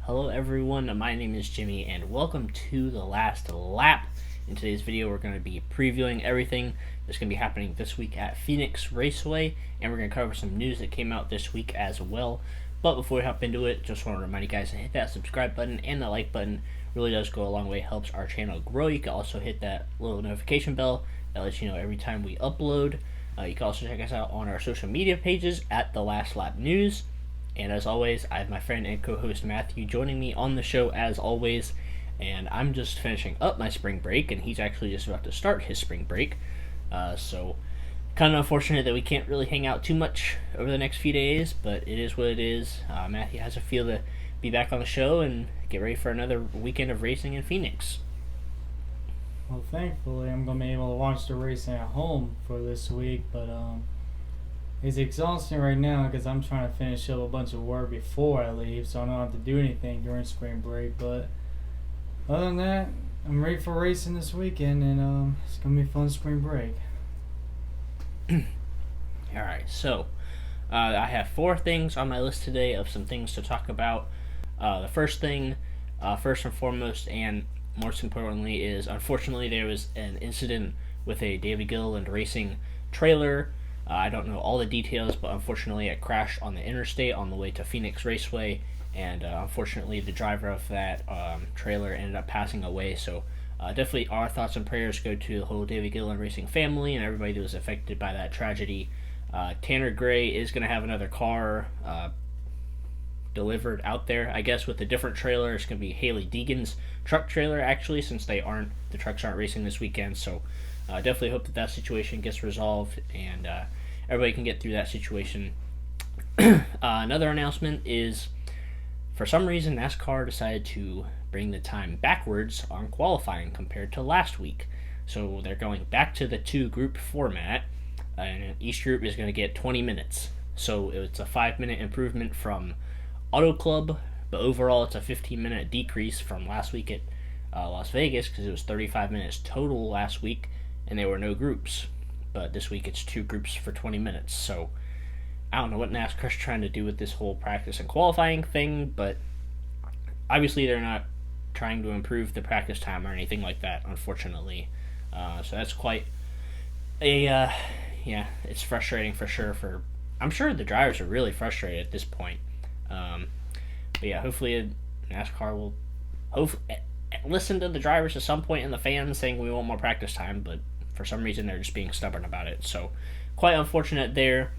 Hello everyone, my name is Jimmy and welcome to The Last Lap. In today's video we're going to be previewing everything that's going to be happening this week at Phoenix Raceway, and we're going to cover some news that came out this week as well. But before we hop into it, just want to remind you guys to hit that subscribe button and the like button. It really does go a long way, helps our channel grow. You can also hit that little notification bell that lets you know every time we upload. You can also check us out on our social media pages at The Last Lap News. And as always, I have my friend and co-host Matthew joining me on the show as always. And I'm just finishing up my spring break, and he's actually just about to start his spring break. So kind of unfortunate that we can't really hang out too much over the next few days, but it is what it is. Matthew has a feel to be back on the show and get ready for another weekend of racing in Phoenix. Well, thankfully, I'm going to be able to watch the racing at home for this week, but it's exhausting right now because I'm trying to finish up a bunch of work before I leave, so I don't have to do anything during spring break. But other than that, I'm ready for racing this weekend, and it's going to be a fun spring break. Alright, so I have 4 things on my list today of some things to talk about. The first thing, first and foremost, and most importantly, is unfortunately there was an incident with a David Gilliland Racing trailer. I don't know all the details, but unfortunately it crashed on the interstate on the way to Phoenix Raceway, and unfortunately the driver of that trailer ended up passing away. So definitely our thoughts and prayers go to the whole David Gilliland Racing family and everybody that was affected by that tragedy. Tanner Gray is going to have another car delivered out there, I guess, with a different trailer. It's going to be Haley Deegan's truck trailer, actually, since the trucks aren't racing this weekend. So definitely hope that situation gets resolved and everybody can get through that situation. Another announcement is, for some reason, NASCAR decided to bring the time backwards on qualifying compared to last week. So they're going back to the 2-group format, and each group is going to get 20 minutes. So it's a 5-minute improvement from Auto Club, but overall it's a 15-minute decrease from last week at Las Vegas, because it was 35 minutes total last week, and there were no groups. But this week it's 2 groups for 20 minutes. So I don't know what NASCAR's trying to do with this whole practice and qualifying thing, but obviously they're not trying to improve the practice time or anything like that, unfortunately. So that's quite a it's frustrating for sure. I'm sure the drivers are really frustrated at this point. But yeah, hopefully NASCAR will listen to the drivers at some point and the fans saying we want more practice time, but for some reason they're just being stubborn about it. So quite unfortunate there.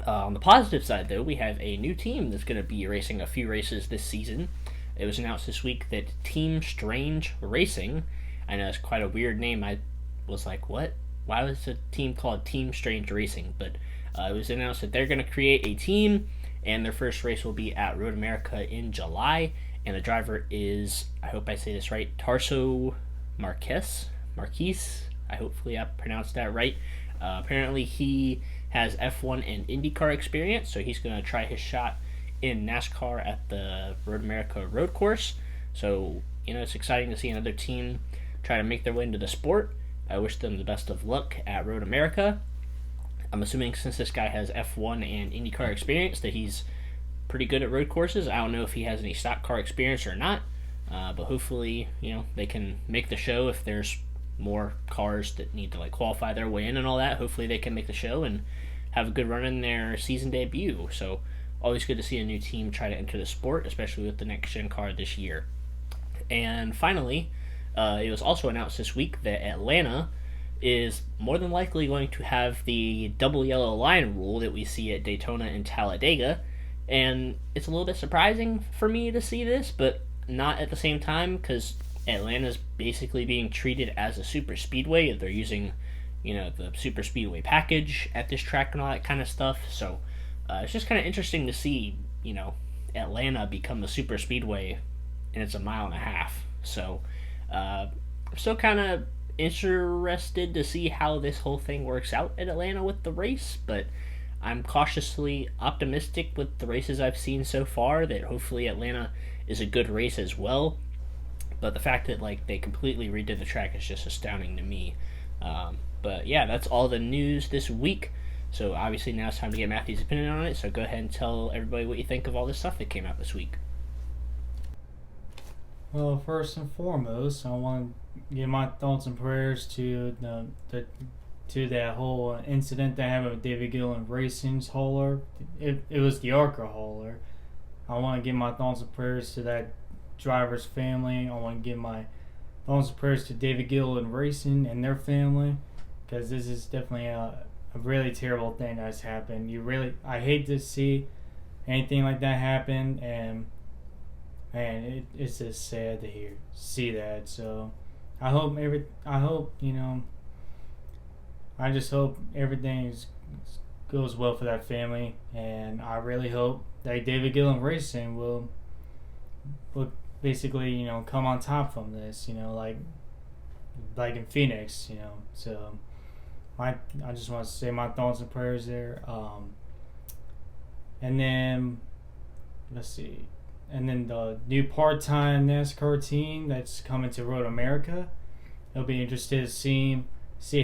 On the positive side, though, we have a new team that's going to be racing a few races this season. It was announced this week that Team Strange Racing, I know it's quite a weird name. I was like, what? Why was a team called Team Strange Racing? But it was announced that they're going to create a team, and their first race will be at Road America in July. And the driver is, I hope I say this right, Tarso Marquez. Hopefully I pronounced that right. Apparently he has F1 and IndyCar experience, so he's going to try his shot in NASCAR at the Road America road course. So, it's exciting to see another team try to make their way into the sport. I wish them the best of luck at Road America. I'm assuming since this guy has F1 and IndyCar experience that he's pretty good at road courses. I don't know if he has any stock car experience or not, but hopefully, they can make the show if there's more cars that need to qualify their way in and all that. Hopefully they can make the show and have a good run in their season debut. So always good to see a new team try to enter the sport, especially with the next gen car this year. And finally, it was also announced this week that Atlanta is more than likely going to have the double yellow line rule that we see at Daytona and Talladega. And it's a little bit surprising for me to see this, but not at the same time, because Atlanta's basically being treated as a super speedway. They're using, the super speedway package at this track and all that kind of stuff. So it's just kind of interesting to see, Atlanta become a super speedway, and it's a 1.5 miles. So I'm still kind of interested to see how this whole thing works out at Atlanta with the race, but I'm cautiously optimistic with the races I've seen so far that hopefully Atlanta is a good race as well. But the fact that they completely redid the track is just astounding to me. But yeah, that's all the news this week. So obviously now it's time to get Matthew's opinion on it. So go ahead and tell everybody what you think of all this stuff that came out this week. Well, first and foremost, I want to give my thoughts and prayers to to that whole incident that happened with David Gillen Racing's hauler. It was the ARCA hauler. I want to give my thoughts and prayers to that driver's family. I want to give my thoughts and prayers to David Gillen Racing and their family, because this is definitely a really terrible thing that's happened. I hate to see anything like that happen, and it's just sad to see that. So I hope I just hope everything goes well for that family, and I really hope that David Gillen Racing will basically come on top from this, like in Phoenix, So I just want to say my thoughts and prayers there. And then let's see, and then the new part-time NASCAR team that's coming to Road America. It'll be interested to see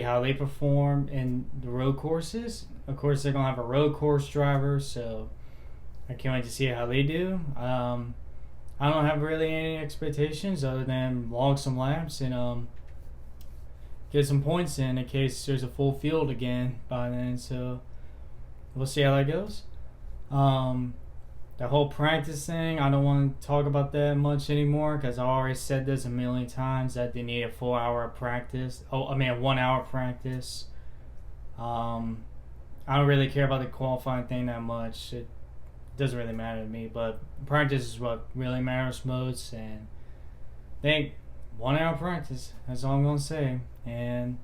how they perform in the road courses. Of course, they're gonna have a road course driver, so I can't wait to see how they do. I don't have really any expectations other than log some laps and get some points in case there's a full field again by then. So we'll see how that goes. The whole practice thing, I don't want to talk about that much anymore because I already said this a million times that they need a 4 hour practice. A 1 hour practice. I don't really care about the qualifying thing that much. It doesn't really matter to me, but practice is what really matters most. And I think 1 hour practice, that's all I'm going to say. And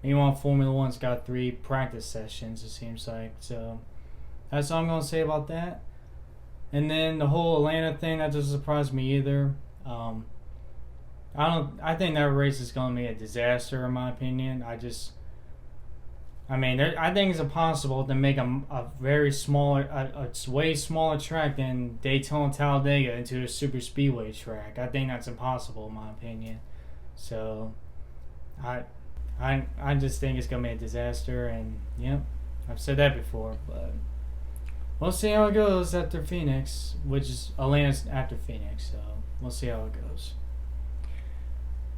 meanwhile, Formula One's got 3 practice sessions, it seems like. So that's all I'm going to say about that. And then the whole Atlanta thing, that doesn't surprise me either. I think that race is going to be a disaster in my opinion. I think it's impossible to make a very smaller, a way smaller track than Daytona Talladega into a super speedway track. I think that's impossible in my opinion. So, I just think it's gonna be a disaster, and yep, I've said that before, but we'll see how it goes after Phoenix, which is Atlanta's after Phoenix. So we'll see how it goes.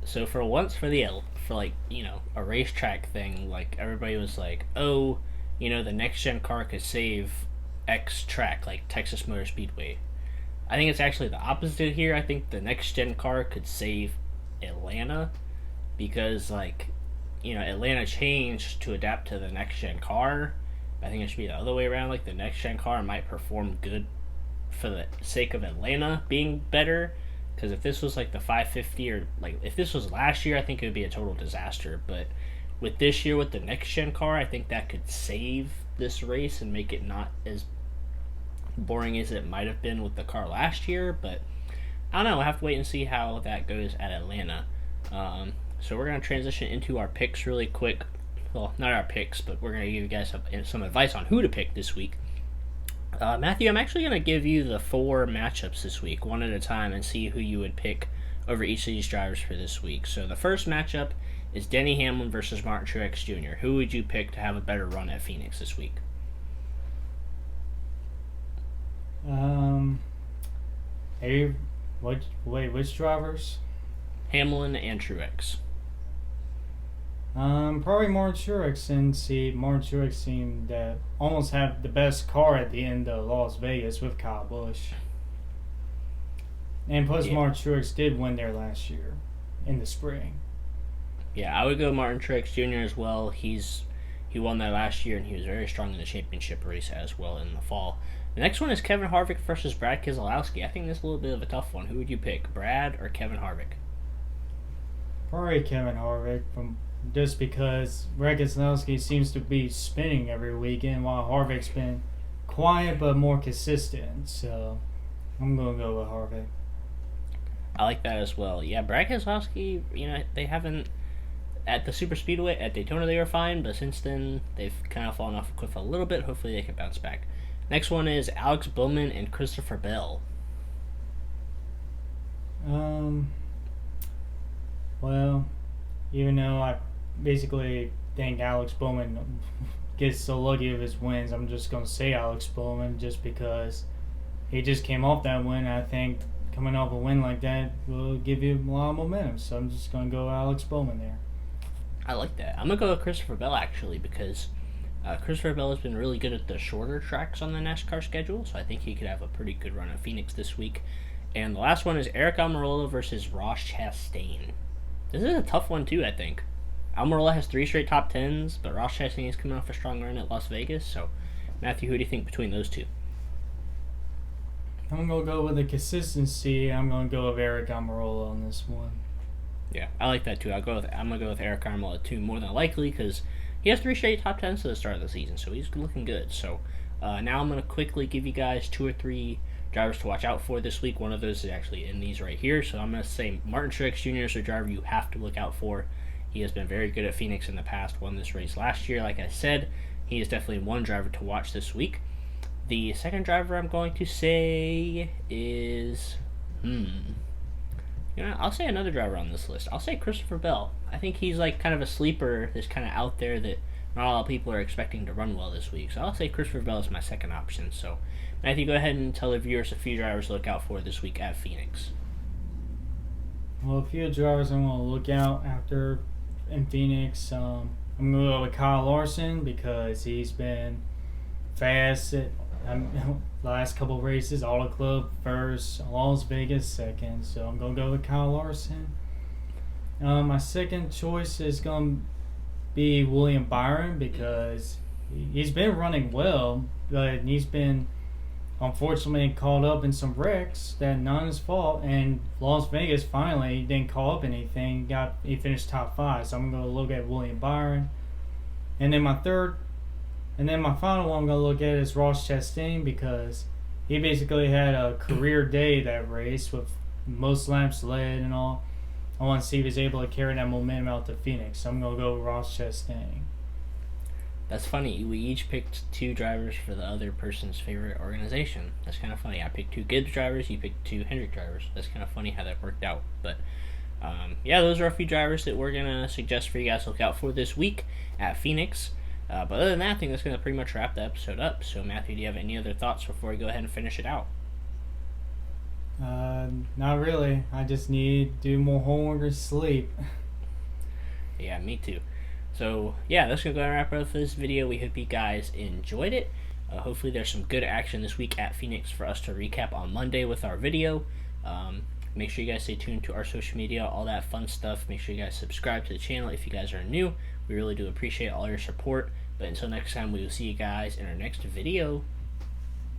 So for once, for a racetrack thing, like everybody was like, oh, the next gen car could save X track, like Texas Motor Speedway. I think it's actually the opposite here. I think the next gen car could save Atlanta because Atlanta changed to adapt to the next gen car. I think it should be the other way around. Like the next gen car might perform good for the sake of Atlanta being better. Because if this was like the 550 or if this was last year, I think it would be a total disaster. But with this year, with the next gen car, I think that could save this race and make it not as boring as it might have been with the car last year. But I don't know. We'll have to wait and see how that goes at Atlanta. So we're going to transition into our picks really quick. Well, not our picks, but we're going to give you guys some advice on who to pick this week. Matthew, I'm actually going to give you the 4 matchups this week, one at a time, and see who you would pick over each of these drivers for this week. So the first matchup is Denny Hamlin versus Martin Truex Jr. Who would you pick to have a better run at Phoenix this week? Which drivers? Hamlin and Truex. Probably Martin Truex, since Martin Truex seemed to almost have the best car at the end of Las Vegas with Kyle Busch. And plus, Martin Truex did win there last year in the spring. Yeah, I would go Martin Truex Jr. as well. He won that last year, and he was very strong in the championship race as well in the fall. The next one is Kevin Harvick versus Brad Keselowski. I think this is a little bit of a tough one. Who would you pick, Brad or Kevin Harvick? Probably Kevin Harvick, just because Brad Keselowski seems to be spinning every weekend while Harvick's been quiet but more consistent. So I'm going to go with Harvick. I like that as well. Yeah, Brad Keselowski, they haven't... At the Super Speedway, at Daytona, they were fine, but since then, they've kind of fallen off a cliff a little bit. Hopefully they can bounce back. Next one is Alex Bowman and Christopher Bell. Well, even though I basically think Alex Bowman gets so lucky of his wins, I'm just going to say Alex Bowman just because he just came off that win. I think coming off a win like that will give you a lot of momentum. So I'm just going to go Alex Bowman there. I like that. I'm going to go with Christopher Bell, actually, because Christopher Bell has been really good at the shorter tracks on the NASCAR schedule, so I think he could have a pretty good run at Phoenix this week. And the last one is Eric Almirola versus Ross Chastain. This is a tough one, too, I think. Almirola has 3 straight top 10s, but Ross Chastain is coming off a strong run at Las Vegas. So, Matthew, who do you think between those two? I'm going to go with the consistency. I'm going to go with Eric Almirola on this one. Yeah, I like that, too. I'm going to go with Eric Almirola, too, more than likely, because he has 3 straight top 10s to the start of the season, so he's looking good. So, now I'm going to quickly give you guys 2 or 3 drivers to watch out for this week. One of those is actually in these right here. So I'm going to say Martin Truex Jr. is a driver you have to look out for. He has been very good at Phoenix in the past, won this race last year. Like I said, he is definitely one driver to watch this week. The second driver I'm going to say is, I'll say another driver on this list. I'll say Christopher Bell. I think he's like kind of a sleeper that's kind of out there that not a lot of people are expecting to run well this week. So I'll say Christopher Bell is my second option. So Matthew, go ahead and tell the viewers a few drivers to look out for this week at Phoenix. Well, a few drivers I'm going to look out after in Phoenix. I'm going to go with Kyle Larson because he's been fast at last couple races. Auto Club first, Las Vegas second. So I'm going to go with Kyle Larson. My second choice is going to be William Byron because he's been running well, but he's been unfortunately caught up in some wrecks that not his fault. And Las Vegas finally didn't call up anything. He finished top 5. So I'm gonna look at William Byron. And then my final one I'm gonna look at is Ross Chastain because he basically had a career day that race with most laps led and all. I want to see if he's able to carry that momentum out to Phoenix. So I'm gonna go with Ross Chastain. That's funny. We each picked 2 drivers for the other person's favorite organization. That's kind of funny. I picked 2 Gibbs drivers. You picked 2 Hendrick drivers. That's kind of funny how that worked out. But, those are a few drivers that we're going to suggest for you guys to look out for this week at Phoenix. But other than that, I think that's going to pretty much wrap the episode up. So, Matthew, do you have any other thoughts before we go ahead and finish it out? Not really. I just need to do more homework or sleep. Yeah, me too. So, that's going to go and wrap up this video. We hope you guys enjoyed it. Hopefully there's some good action this week at Phoenix for us to recap on Monday with our video. Make sure you guys stay tuned to our social media, all that fun stuff. Make sure you guys subscribe to the channel if you guys are new. We really do appreciate all your support. But until next time, we will see you guys in our next video.